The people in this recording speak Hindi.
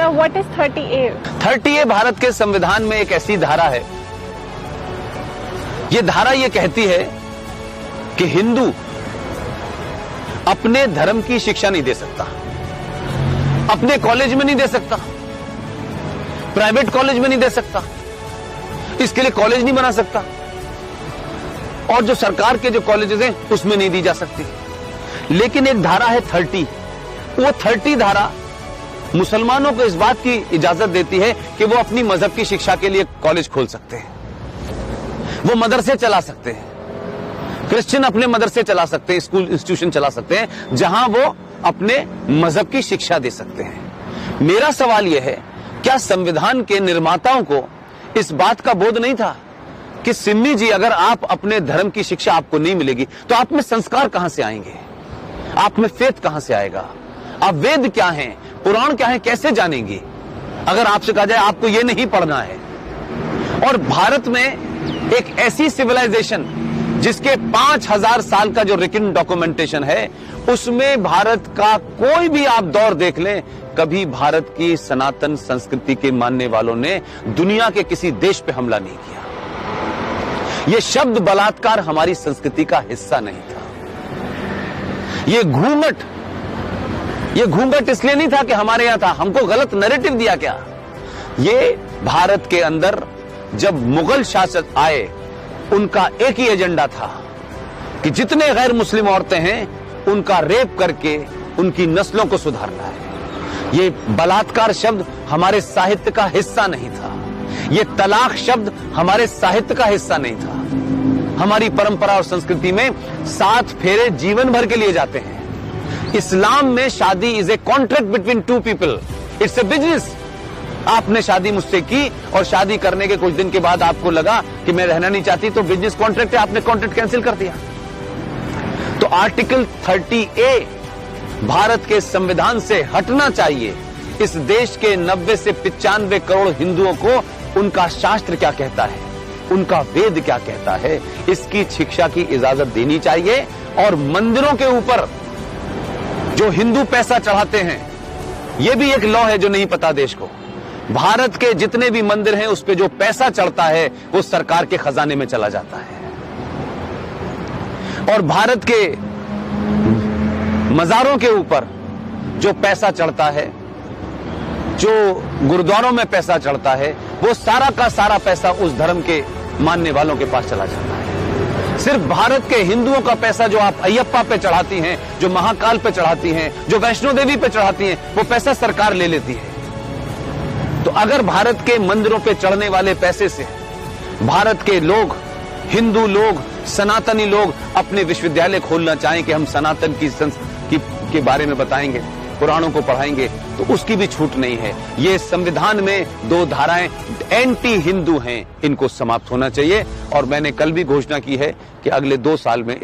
sir, what is 30A? 30A Bharat के संविधान में एक ऐसी धारा है, ये धारा ये कहती है कि हिंदू अपने धर्म की शिक्षा नहीं दे सकता, अपने कॉलेज में नहीं दे सकता, प्राइवेट कॉलेज में नहीं दे सकता, इसके लिए कॉलेज नहीं बना सकता, और जो सरकार के जो कॉलेजेस हैं उसमें नहीं दी जा सकती। लेकिन एक धारा है 30, वो 30 धारा मुसलमानों को इस बात की इजाजत देती है कि वो अपनी मजहब की शिक्षा के लिए कॉलेज खोल सकते हैं, वो मदरसे चला सकते हैं, क्रिश्चियन अपने मदरसे चला सकते हैं, स्कूल इंस्टीट्यूशन चला सकते हैं जहां वो अपने मजहब की शिक्षा दे सकते हैं। मेरा सवाल यह है, क्या संविधान के निर्माताओं को इस बात का बोध नहीं था कि सिम्मी जी, अगर आप अपने धर्म की शिक्षा आपको नहीं मिलेगी तो आप में संस्कार कहां से आएंगे, आप में फेथ कहां से आएगा, आप वेद क्या हैं, पुराण क्या है, कैसे जानेंगे अगर आपसे कहा जाए आपको यह नहीं पढ़ना है। और भारत में एक ऐसी सिविलाइजेशन जिसके 5000 साल का जो रिटन डॉक्यूमेंटेशन है, उसमें भारत का कोई भी आप दौर देख लें, कभी भारत की सनातन संस्कृति के मानने वालों ने दुनिया के किसी देश पे हमला नहीं किया। यह शब्द बलात्कार हमारी संस्कृति का हिस्सा नहीं था। ये घूंघट इसलिए नहीं था कि हमारे यहां था, हमको गलत नैरेटिव दिया क्या। ये भारत के अंदर जब मुगल शासक आए, उनका एक ही एजेंडा था कि जितने गैर मुस्लिम औरतें हैं उनका रेप करके उनकी नस्लों को सुधारना है। ये बलात्कार शब्द हमारे साहित्य का हिस्सा नहीं था, ये तलाक शब्द हमारे साहित्य का हिस्सा नहीं था। हमारी परंपरा और संस्कृति में 7 फेरे जीवन भर के लिए जाते हैं। इस्लाम में शादी is a contract between 2 people, it's a business. आपने शादी मुझसे की और शादी करने के कुछ दिन के बाद आपको लगा कि मैं रहना नहीं चाहती, तो बिजनेस कॉन्ट्रैक्ट है, आपने कॉन्ट्रैक्ट कैंसिल कर दिया। तो आर्टिकल 30A भारत के संविधान से हटना चाहिए। इस देश के 90 से 95 करोड़ हिंदुओं को उनका शास्त्र क्या कहता है, उनका वेद क्या कहता है, इसकी शिक्षा की इजाजत देनी चाहिए। और मंदिरों के ऊपर जो हिंदू पैसा चढ़ाते हैं, यह भी एक लॉ है जो नहीं पता देश को। भारत के जितने भी मंदिर हैं उस पे जो पैसा चढ़ता है वो सरकार के खजाने में चला जाता है। और भारत के मजारों के ऊपर जो पैसा चढ़ता है, जो गुरुद्वारों में पैसा चढ़ता है, वो सारा का सारा पैसा उस धर्म के मानने वालों के पास चला जाता है। सिर्फ भारत के हिंदुओं का पैसा जो आप अयप्पा पे चढ़ाती हैं, जो महाकाल पे चढ़ाती हैं, जो वैष्णो देवी पे चढ़ाती हैं, वो पैसा सरकार ले लेती है। तो अगर भारत के मंदिरों पे चढ़ने वाले पैसे से भारत के लोग, हिंदू लोग, सनातनी लोग अपने विश्वविद्यालय खोलना चाहें कि हम सनातन के बारे में बताएंगे, पुराणों को पढ़ाएंगे, तो उसकी भी छूट नहीं है। ये संविधान में 2 धाराएं एंटी हिंदू हैं, इनको समाप्त होना चाहिए। और मैंने कल भी घोषणा की है कि अगले 2 साल में